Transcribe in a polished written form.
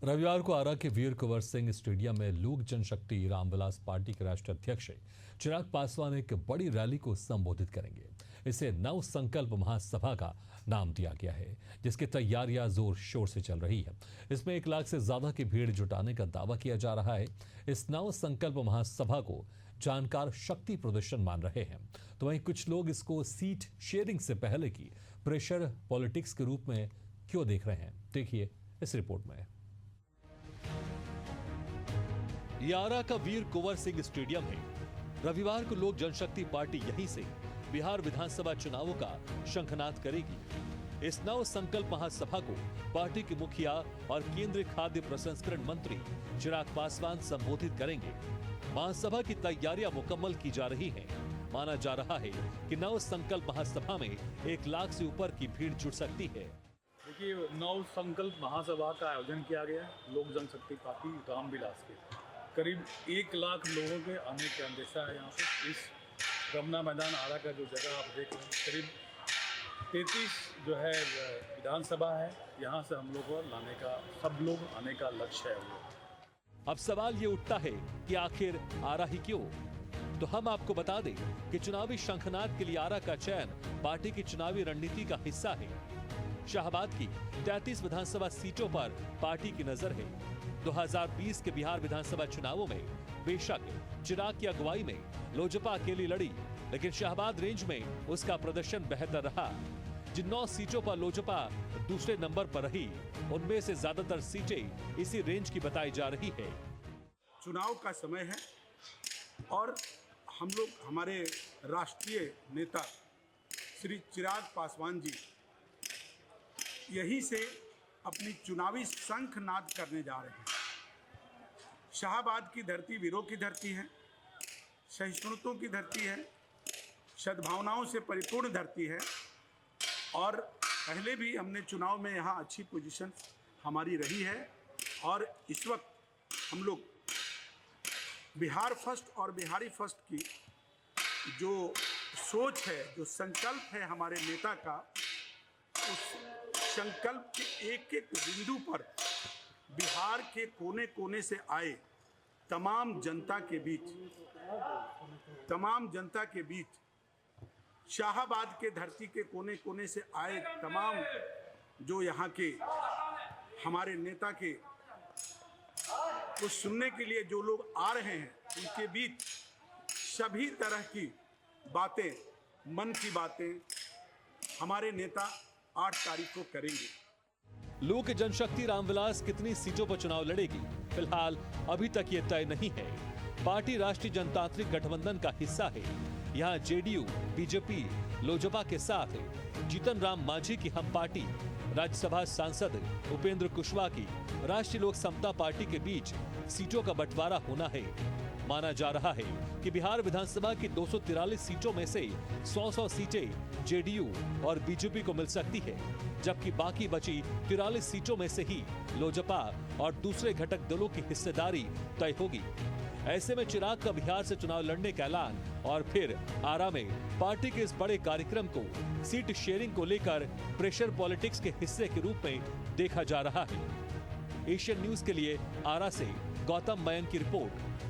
रविवार को आरा के वीर कुंवर सिंह स्टेडियम में लोक जनशक्ति रामविलास पार्टी के राष्ट्रीय अध्यक्ष चिराग पासवान एक बड़ी रैली को संबोधित करेंगे। इसे नव संकल्प महासभा का नाम दिया गया है, जिसकी तैयारियां जोर शोर से चल रही है। इसमें 1 लाख से ज्यादा की भीड़ जुटाने का दावा किया जा रहा है। इस नव संकल्प महासभा को जानकार शक्ति प्रदर्शन मान रहे हैं, तो वहीं कुछ लोग इसको सीट शेयरिंग से पहले की प्रेशर पॉलिटिक्स के रूप में क्यों देख रहे हैं, देखिए इस रिपोर्ट में। आरा का वीर कुंवर सिंह स्टेडियम है। रविवार को लोक जनशक्ति पार्टी यहीं से बिहार विधानसभा चुनावों का शंखनाद करेगी। इस नव संकल्प महासभा को पार्टी के मुखिया और केंद्रीय खाद्य प्रसंस्करण मंत्री चिराग पासवान संबोधित करेंगे। महासभा की तैयारियां मुकम्मल की जा रही हैं। माना जा रहा है कि नव संकल्प महासभा में 1 लाख से ऊपर की भीड़ जुट सकती है। देखिए, नव संकल्प महासभा का आयोजन किया गया है लोक जनशक्ति पार्टी रामविलास के। करीब 1 लाख लोगों के आने का अंदेशा है। यहाँ पे इस रमना मैदान आरा का जो जगह आप देख रहे हैं, करीब 33 जो है विधानसभा है। यहाँ से हम लोग को लाने का, सब लोग आने का लक्ष्य है। अब सवाल ये उठता है कि आखिर आरा ही क्यों? तो हम आपको बता दें कि चुनावी शंखनाद के लिए आरा का चयन पार्टी की चुनावी रणनीति का हिस्सा है। शाहबाद की 33 विधानसभा सीटों पर पार्टी की नजर है। 2020 के बिहार विधानसभा चुनावों में बेशक चिराग की अगुवाई में लोजपा अकेली लड़ी, लेकिन शाहबाद रेंज में उसका प्रदर्शन बेहतर रहा। जिन 9 सीटों पर लोजपा दूसरे नंबर पर रही, उनमें से ज्यादातर सीटें इसी रेंज की बताई जा रही है। चुनाव का समय है और हम लोग, हमारे राष्ट्रीय नेता श्री चिराग पासवान जी यहीं से अपनी चुनावी शंखनाद करने जा रहे हैं। शाहबाद की धरती वीरों की धरती है, सहिष्णुताओं की धरती है, सद्भावनाओं से परिपूर्ण धरती है। और पहले भी हमने चुनाव में यहाँ अच्छी पोजीशन हमारी रही है। और इस वक्त हम लोग बिहार फर्स्ट और बिहारी फर्स्ट की जो सोच है, जो संकल्प है हमारे नेता का, उस संकल्प के एक एक बिंदु पर बिहार के कोने कोने से आए तमाम जनता के बीच शाहबाद के धरती के कोने कोने से आए तमाम जो यहाँ के हमारे नेता के को सुनने के लिए जो लोग आ रहे हैं, उनके बीच सभी तरह की बातें, मन की बातें हमारे नेता 8 तारीख को करेंगे। लोक जनशक्ति रामविलास कितनी सीटों पर चुनाव लड़ेगी, फिलहाल अभी तक ये तय नहीं है। पार्टी राष्ट्रीय जनतांत्रिक गठबंधन का हिस्सा है। यहाँ जेडीयू, बीजेपी, लोजपा के साथ जीतन राम मांझी की हम पार्टी, राज्यसभा सांसद उपेंद्र कुशवाहा की राष्ट्रीय लोक समता पार्टी के बीच सीटों का बंटवारा होना है। माना जा रहा है कि बिहार विधानसभा की 243 सीटों में से 100 सीटें जेडीयू और बीजेपी को मिल सकती है, जबकि बाकी बची 43 सीटों में से ही लोजपा और दूसरे घटक दलों की हिस्सेदारी तय होगी। ऐसे में चिराग का बिहार से चुनाव लड़ने का ऐलान और फिर आरा में पार्टी के इस बड़े कार्यक्रम को सीट शेयरिंग को लेकर प्रेशर पॉलिटिक्स के हिस्से के रूप में देखा जा रहा है। एशियन न्यूज के लिए आरा से गौतम मयंक की रिपोर्ट।